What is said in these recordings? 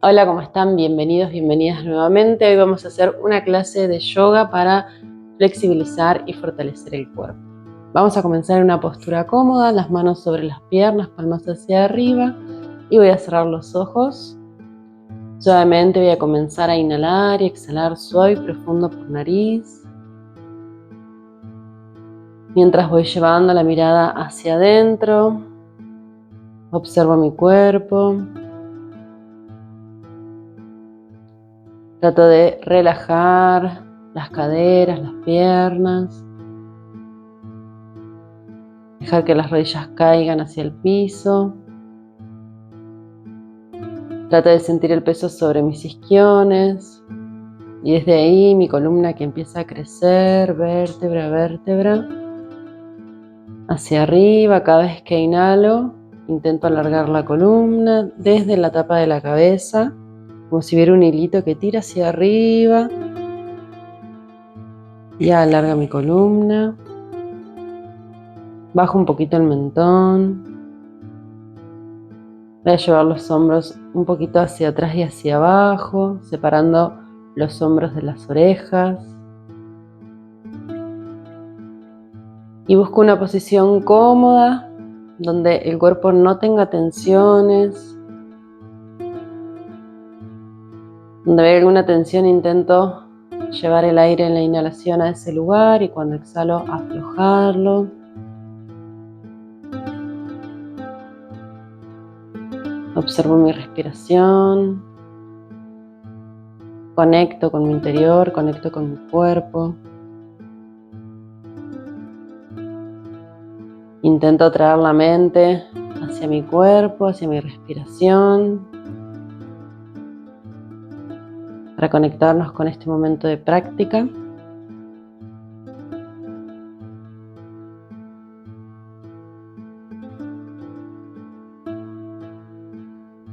Hola, ¿cómo están? Bienvenidos, bienvenidas nuevamente. Hoy vamos a hacer una clase de yoga para flexibilizar y fortalecer el cuerpo. Vamos a comenzar en una postura cómoda, las manos sobre las piernas, palmas hacia arriba, y voy a cerrar los ojos. Suavemente voy a comenzar a inhalar y exhalar suave y profundo por nariz. Mientras voy llevando la mirada hacia adentro, observo mi cuerpo. Trato de relajar las caderas, las piernas. Dejar que las rodillas caigan hacia el piso. Trato de sentir el peso sobre mis isquiones. Y desde ahí mi columna que empieza a crecer, vértebra a vértebra. Hacia arriba, cada vez que inhalo, intento alargar la columna desde la tapa de la cabeza, como si hubiera un hilito que tira hacia arriba. Y alarga mi columna. Bajo un poquito el mentón. Voy a llevar los hombros un poquito hacia atrás y hacia abajo, separando los hombros de las orejas. Y busco una posición cómoda, donde el cuerpo no tenga tensiones. Donde hay alguna tensión intento llevar el aire en la inhalación a ese lugar y cuando exhalo aflojarlo. Observo mi respiración. Conecto con mi interior, conecto con mi cuerpo. Intento traer la mente hacia mi cuerpo, hacia mi respiración, para conectarnos con este momento de práctica.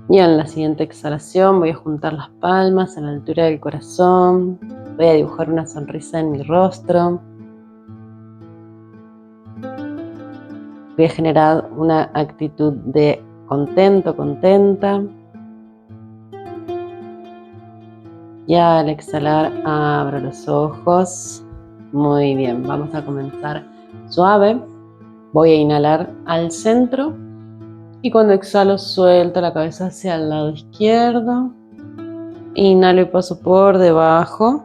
Y en la siguiente exhalación voy a juntar las palmas a la altura del corazón. Voy a dibujar una sonrisa en mi rostro. Voy a generar una actitud de contento, contenta. Y al exhalar abro los ojos. Muy bien, vamos a comenzar suave. Voy a inhalar al centro. Y cuando exhalo suelto la cabeza hacia el lado izquierdo. Inhalo y paso por debajo.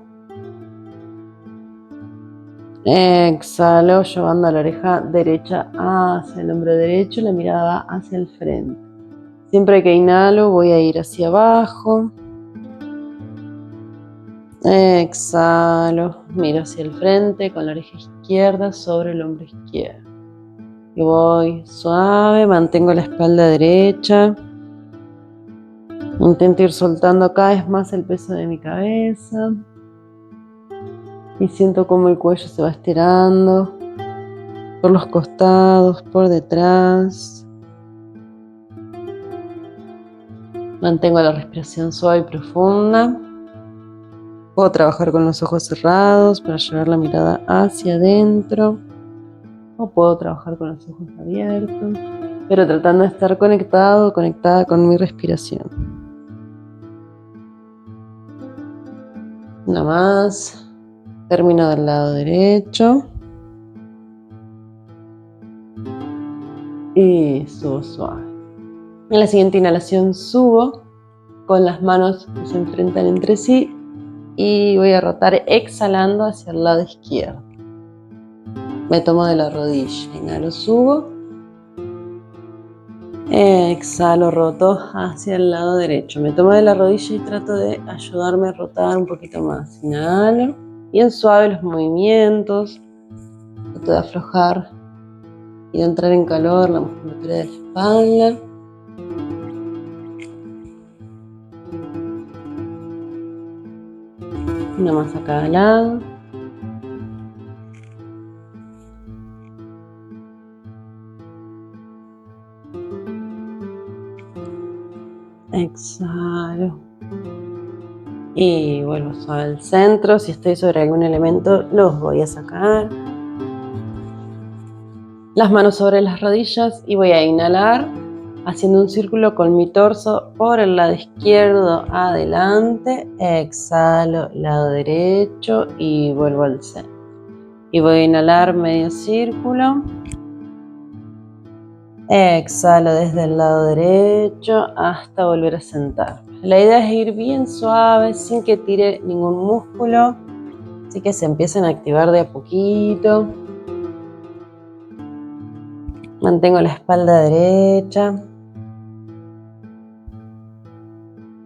Exhalo llevando la oreja derecha hacia el hombro derecho, la mirada hacia el frente. Siempre que inhalo voy a ir hacia abajo. Exhalo, miro hacia el frente con la oreja izquierda sobre el hombro izquierdo. Y voy suave, mantengo la espalda derecha. Intento ir soltando cada vez más el peso de mi cabeza. Y siento cómo el cuello se va estirando por los costados, por detrás. Mantengo la respiración suave y profunda. Puedo trabajar con los ojos cerrados para llevar la mirada hacia adentro. O puedo trabajar con los ojos abiertos, pero tratando de estar conectado, conectada con mi respiración. Una más. Termino del lado derecho. Y subo suave. En la siguiente inhalación subo con las manos que se enfrentan entre sí y voy a rotar exhalando hacia el lado izquierdo. Me tomo de la rodilla, inhalo, subo. Exhalo, roto hacia el lado derecho. Me tomo de la rodilla y trato de ayudarme a rotar un poquito más. Inhalo. Bien suave los movimientos. Trato de aflojar y de entrar en calor la musculatura de la espalda. Una más a cada lado. Exhalo. Y vuelvo suave al centro. Si estoy sobre algún elemento, los voy a sacar. Las manos sobre las rodillas y voy a inhalar. haciendo un círculo con mi torso por el lado izquierdo adelante, exhalo, lado derecho y vuelvo al centro. Y voy a inhalar medio círculo, exhalo desde el lado derecho hasta volver a sentar. La idea es ir bien suave, sin que tire ningún músculo, así que se empiecen a activar de a poquito. Mantengo la espalda derecha.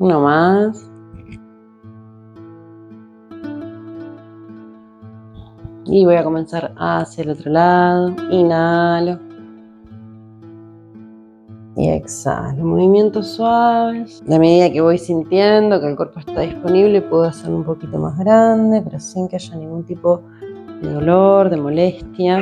Uno más. Y voy a comenzar hacia el otro lado. Inhalo. Y exhalo. Movimientos suaves. A medida que voy sintiendo que el cuerpo está disponible, puedo hacerlo un poquito más grande, pero sin que haya ningún tipo de dolor, de molestia.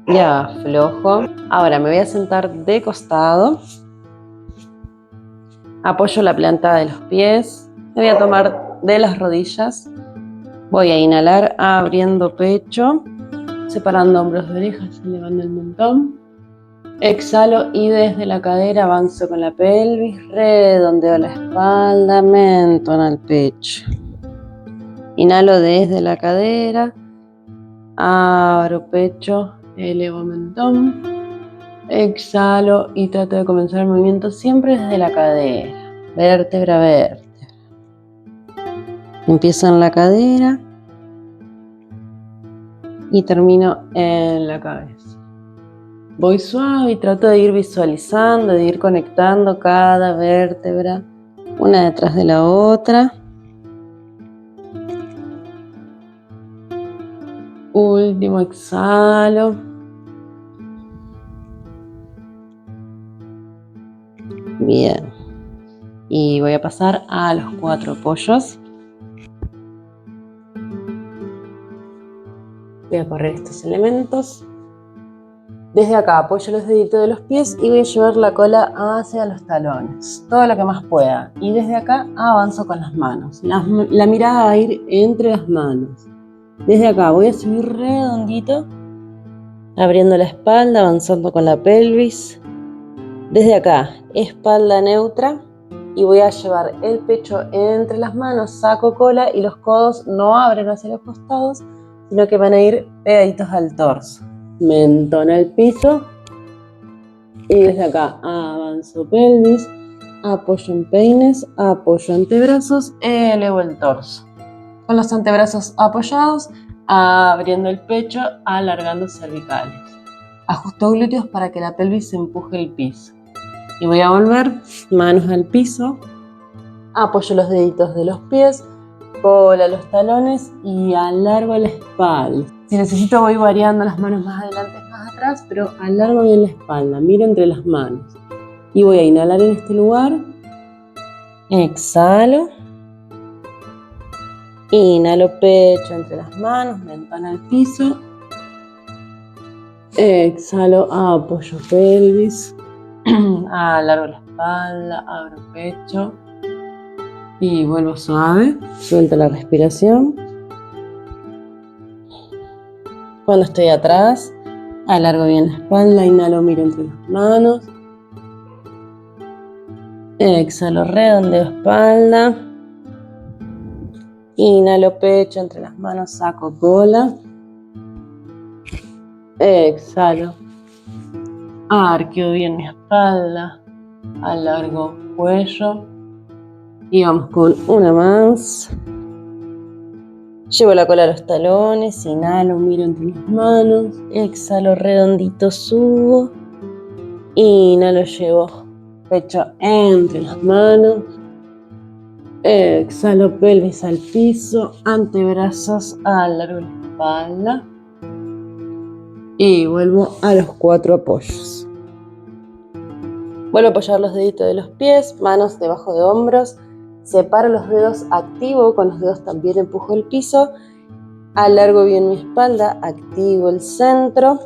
Ya aflojo. Ahora me voy a sentar de costado. Apoyo la planta de los pies. Me voy a tomar de las rodillas. Voy a inhalar abriendo pecho, separando hombros de orejas, elevando el mentón. Exhalo y desde la cadera avanzo con la pelvis, redondeo la espalda, mentón al pecho. Inhalo desde la cadera, abro pecho, elevo mentón. Exhalo y trato de comenzar el movimiento siempre desde la cadera, vértebra a vértebra. Empiezo en la cadera y termino en la cabeza. Voy suave y trato de ir visualizando, de ir conectando cada vértebra una detrás de la otra. Último exhalo. Bien. Y voy a pasar a los 4 apoyos. Voy a correr estos elementos. Desde acá apoyo los deditos de los pies y voy a llevar la cola hacia los talones, todo lo que más pueda. Y desde acá avanzo con las manos. La mirada va a ir entre las manos. Desde acá voy a subir redondito, abriendo la espalda, avanzando con la pelvis. Desde acá, espalda neutra. Y voy a llevar el pecho entre las manos, saco cola y los codos no abren hacia los costados, sino que van a ir pegaditos al torso. Mentón al piso y desde acá avanzo pelvis, apoyo en peines, apoyo antebrazos, elevo el torso. Con los antebrazos apoyados, abriendo el pecho, alargando cervicales. Ajusto glúteos para que la pelvis se empuje el piso. Y voy a volver, manos al piso, apoyo los deditos de los pies, cola los talones y alargo la espalda. Si necesito voy variando las manos más adelante, más atrás, pero alargo bien la espalda, miro entre las manos. Y voy a inhalar en este lugar, exhalo, inhalo pecho entre las manos, mentón al piso, exhalo, apoyo pelvis, alargo la espalda, abro pecho y vuelvo suave, suelto la respiración. Cuando estoy atrás, alargo bien la espalda, inhalo, miro entre las manos. Exhalo, redondeo espalda. Inhalo pecho entre las manos, saco cola. Exhalo, arqueo bien mi espalda, alargo cuello. Y vamos con una más. Llevo la cola a los talones, inhalo, miro entre las manos, exhalo redondito, subo, inhalo, llevo pecho entre las manos, exhalo pelvis al piso, antebrazos, alargo la espalda y vuelvo a los 4 apoyos. Vuelvo a apoyar los deditos de los pies, manos debajo de hombros. Separo los dedos, activo, con los dedos también empujo el piso, alargo bien mi espalda, activo el centro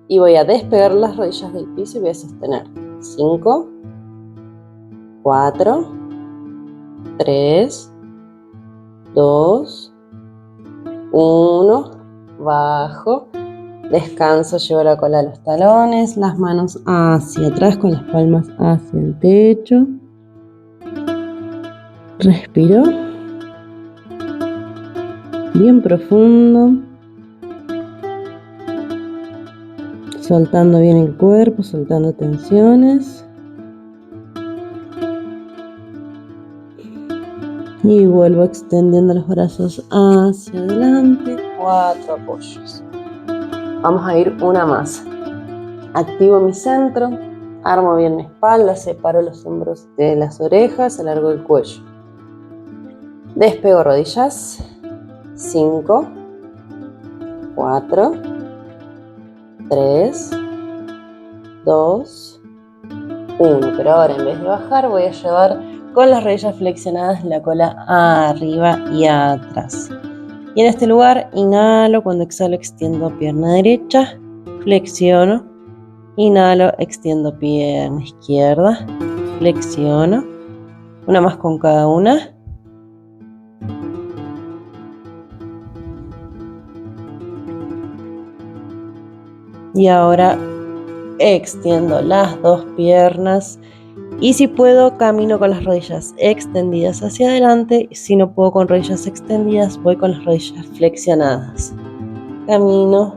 y voy a despegar las rodillas del piso y voy a sostener. 5, 4, 3, 2, 1, bajo, descanso, llevo la cola a los talones, las manos hacia atrás con las palmas hacia el techo. Respiro. Bien profundo. Soltando bien el cuerpo, soltando tensiones. Y vuelvo extendiendo los brazos hacia adelante. 4 apoyos. Vamos a ir una más. Activo mi centro, armo bien mi espalda, separo los hombros de las orejas, alargo el cuello. Despego rodillas. 5, 4, 3, 2, 1. Pero ahora en vez de bajar voy a llevar con las rodillas flexionadas la cola arriba y atrás. Y en este lugar inhalo, cuando exhalo extiendo pierna derecha, flexiono, inhalo, extiendo pierna izquierda, flexiono. Una más con cada una. Y ahora extiendo las dos piernas y si puedo camino con las rodillas extendidas hacia adelante. Si no puedo con rodillas extendidas, voy con las rodillas flexionadas. Camino,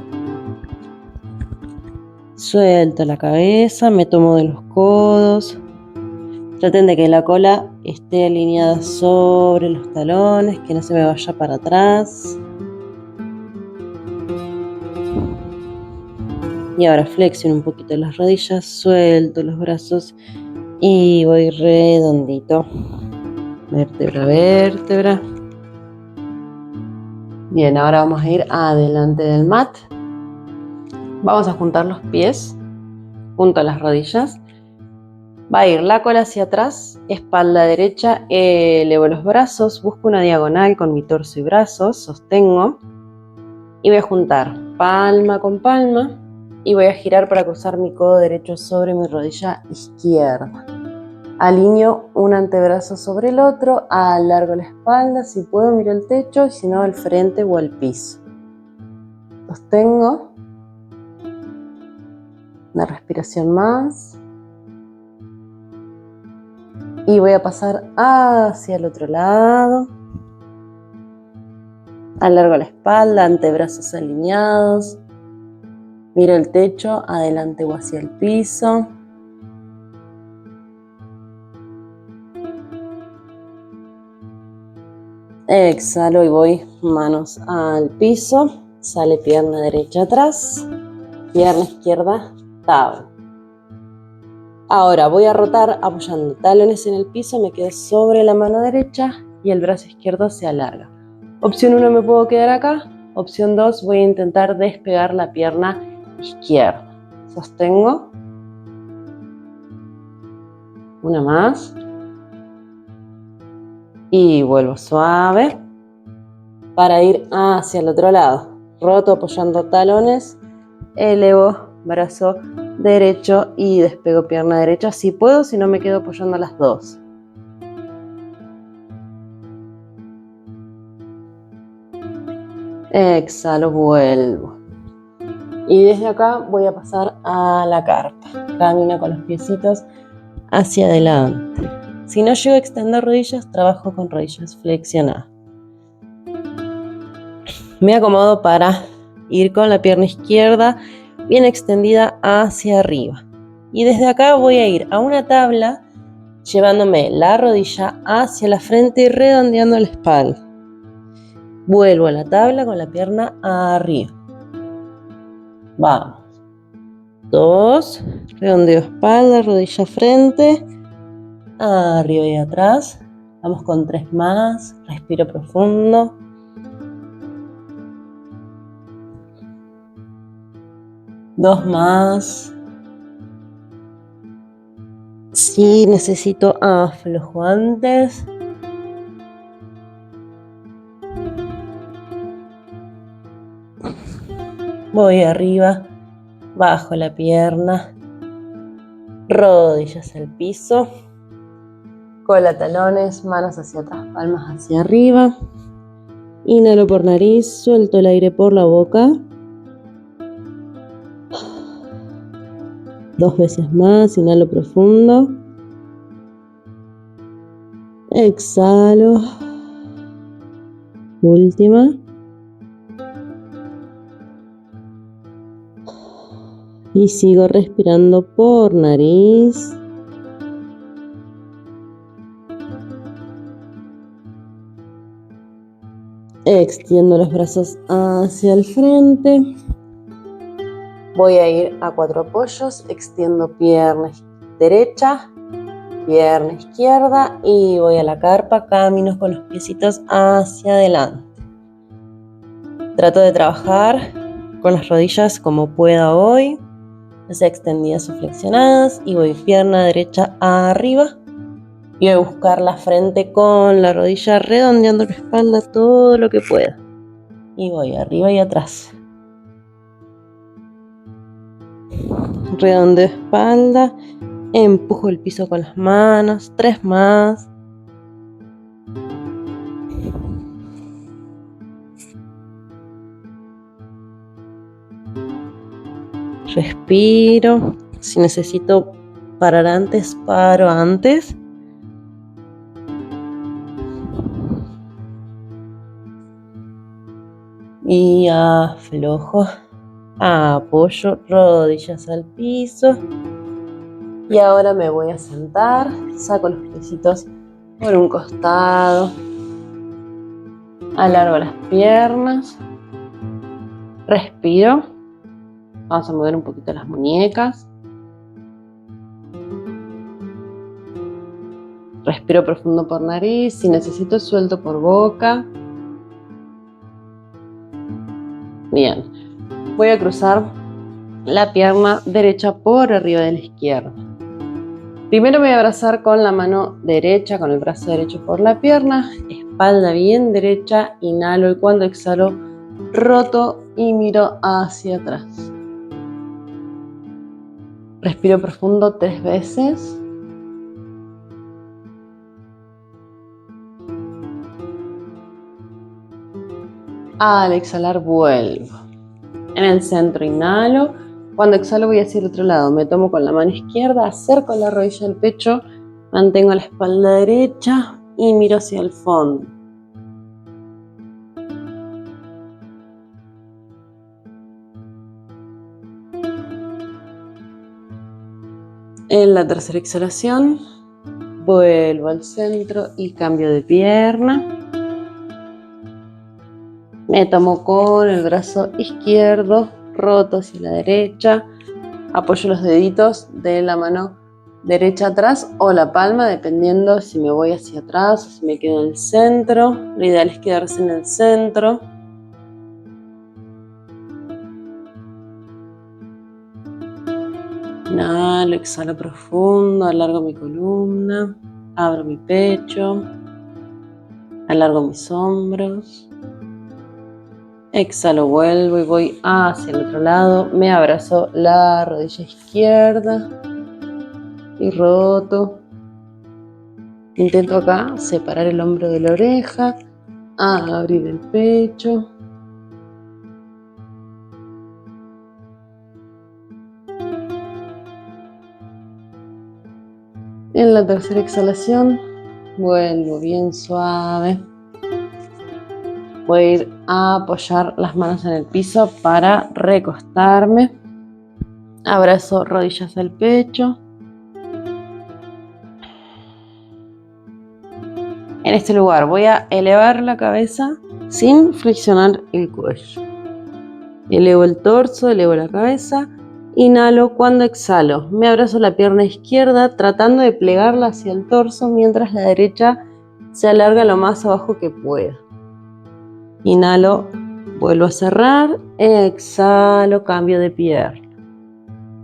suelto la cabeza, me tomo de los codos. Traten de que la cola esté alineada sobre los talones, que no se me vaya para atrás. Y ahora flexiono un poquito las rodillas, suelto los brazos y voy redondito, vértebra a vértebra. Bien, ahora vamos a ir adelante del mat. Vamos a juntar los pies junto a las rodillas. Va a ir la cola hacia atrás, espalda derecha, elevo los brazos, busco una diagonal con mi torso y brazos, sostengo y voy a juntar palma con palma. Y voy a girar para cruzar mi codo derecho sobre mi rodilla izquierda. Alineo un antebrazo sobre el otro, alargo la espalda, si puedo miro el techo y si no al frente o al piso. Sostengo. Una respiración más. Y voy a pasar hacia el otro lado. Alargo la espalda, antebrazos alineados. Miro el techo, adelante o hacia el piso. Exhalo y voy manos al piso. Sale pierna derecha atrás, pierna izquierda tabla. Ahora voy a rotar apoyando talones en el piso, me quedo sobre la mano derecha y el brazo izquierdo se alarga. Opción 1 me puedo quedar acá. Opción 2 voy a intentar despegar la pierna izquierda. Sostengo. Una más. Y vuelvo suave para ir hacia el otro lado. Roto apoyando talones, elevo brazo derecho y despego pierna derecha si puedo, si no me quedo apoyando las dos. Exhalo, vuelvo. Y desde acá voy a pasar a la carpa. Camino con los piecitos hacia adelante. Si no llego a extender rodillas, trabajo con rodillas flexionadas. Me acomodo para ir con la pierna izquierda bien extendida hacia arriba. Y desde acá voy a ir a una tabla llevándome la rodilla hacia la frente y redondeando la espalda. Vuelvo a la tabla con la pierna arriba. Vamos. 2, redondeo espalda, rodilla frente, arriba y atrás. Vamos con 3 más, respiro profundo. Dos más. Si necesito aflojo antes. Voy arriba, bajo la pierna. rodillas al piso, cola, talones, manos hacia atrás, palmas hacia arriba. Inhalo por nariz, suelto el aire por la boca. 2 veces más, inhalo profundo. Exhalo. Última. Y sigo respirando por nariz. Extiendo los brazos hacia el frente. Voy a ir a 4 apoyos. Extiendo pierna derecha, pierna izquierda y voy a la carpa. Camino con los piecitos hacia adelante. Trato de trabajar con las rodillas como pueda hoy, ya sea extendidas o flexionadas, y voy pierna derecha arriba y voy a buscar la frente con la rodilla redondeando la espalda todo lo que pueda, y voy arriba y atrás, redondeo espalda, empujo el piso con las manos. 3 más. Respiro. Si necesito parar antes, paro antes. Y aflojo. Apoyo rodillas al piso. Y ahora me voy a sentar. Saco los piecitos por un costado. Alargo las piernas. Respiro. Vamos a mover un poquito las muñecas. Respiro profundo por nariz. Si necesito, suelto por boca. Bien. Voy a cruzar la pierna derecha por arriba de la izquierda. Primero me voy a abrazar con la mano derecha, con el brazo derecho por la pierna. Espalda bien derecha. Inhalo y cuando exhalo, roto y miro hacia atrás. Respiro profundo 3 veces. Al exhalar vuelvo. En el centro inhalo. Cuando exhalo voy hacia el otro lado. Me tomo con la mano izquierda, acerco la rodilla al pecho, mantengo la espalda derecha y miro hacia el fondo. En la tercera exhalación, vuelvo al centro y cambio de pierna. Me tomo con el brazo izquierdo, roto hacia la derecha. Apoyo los deditos de la mano derecha atrás o la palma, dependiendo si me voy hacia atrás o si me quedo en el centro. Lo ideal es quedarse en el centro. Inhalo, exhalo profundo, alargo mi columna, abro mi pecho, alargo mis hombros. Exhalo, vuelvo y voy hacia el otro lado. Me abrazo la rodilla izquierda y roto. Intento acá separar el hombro de la oreja, abrir el pecho. En la tercera exhalación, vuelvo bien suave. Voy a ir a apoyar las manos en el piso para recostarme. Abrazo rodillas al pecho. En este lugar voy a elevar la cabeza sin flexionar el cuello. Elevo el torso, elevo la cabeza. Inhalo cuando exhalo. Me abrazo la pierna izquierda tratando de plegarla hacia el torso mientras la derecha se alarga lo más abajo que pueda. Inhalo, vuelvo a cerrar. Exhalo, cambio de pierna.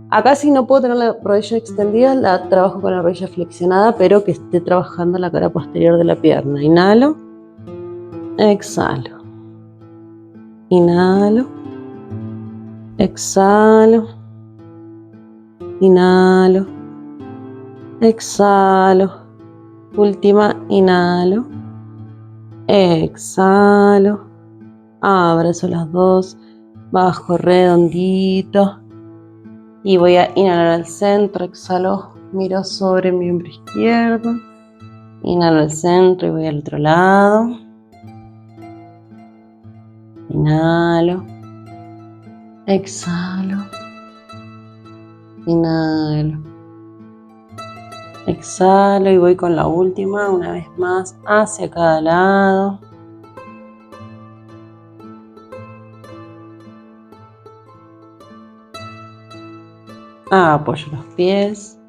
Acá si no puedo tener la rodilla extendida, la trabajo con la rodilla flexionada, pero que esté trabajando la cara posterior de la pierna. Inhalo, exhalo. Inhalo, exhalo. Inhalo, exhalo, última, inhalo, exhalo, abrazo las dos, bajo redondito y voy a inhalar al centro, exhalo, miro sobre mi hombro izquierdo, inhalo al centro y voy al otro lado, inhalo, exhalo, inhalo, exhalo y voy con la última, una vez más hacia cada lado. Apoyo los pies,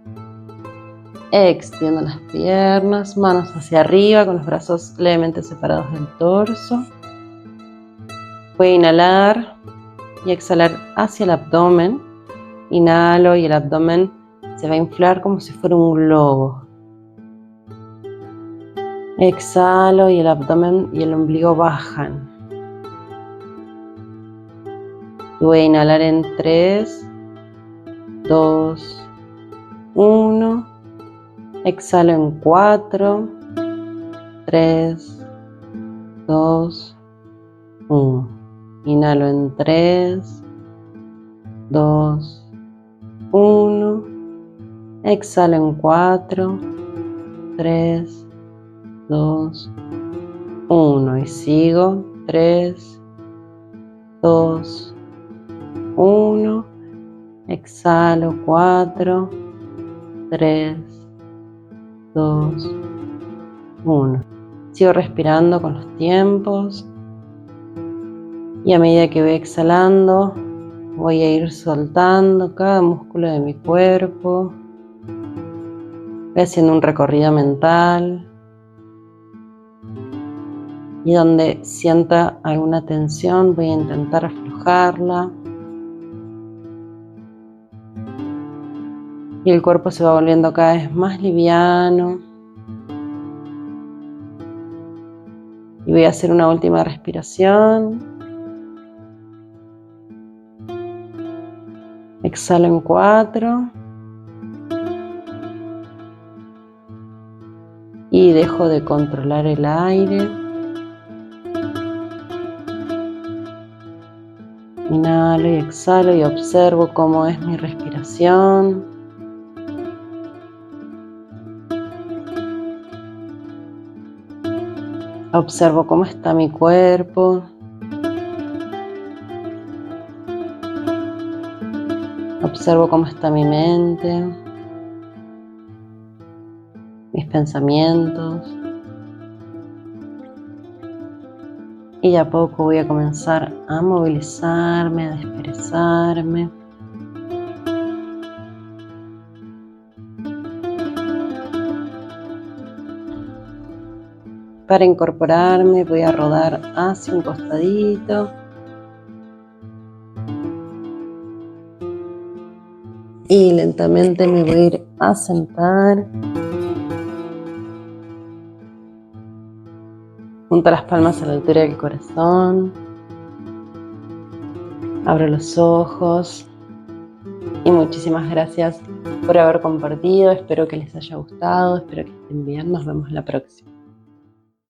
extiendo las piernas, manos hacia arriba con los brazos levemente separados del torso. Voy a inhalar y exhalar hacia el abdomen. Inhalo y el abdomen se va a inflar como si fuera un globo. Exhalo y el abdomen y el ombligo bajan. Voy a inhalar en 3, 2, 1. Exhalo en 4, 3, 2, 1. Inhalo en 3, 2, 1. Exhalo en 4, 3, 2, 1. Y sigo. 3, 2, 1. Exhalo 4, 3, 2, 1. Sigo respirando con los tiempos. Y a medida que voy exhalando, voy a ir soltando cada músculo de mi cuerpo. Voy haciendo un recorrido mental. Y donde sienta alguna tensión, voy a intentar aflojarla. Y el cuerpo se va volviendo cada vez más liviano. Y voy a hacer una última respiración. Exhalo en 4. Y dejo de controlar el aire. Inhalo y exhalo y observo cómo es mi respiración. Observo cómo está mi cuerpo. Observo cómo está mi mente, mis pensamientos. Y de a poco voy a comenzar a movilizarme, a desperezarme. Para incorporarme voy a rodar hacia un costadito. Y lentamente me voy a ir a sentar. Junto las palmas a la altura del corazón. Abro los ojos. Y muchísimas gracias por haber compartido. Espero que les haya gustado. Espero que estén bien. Nos vemos la próxima.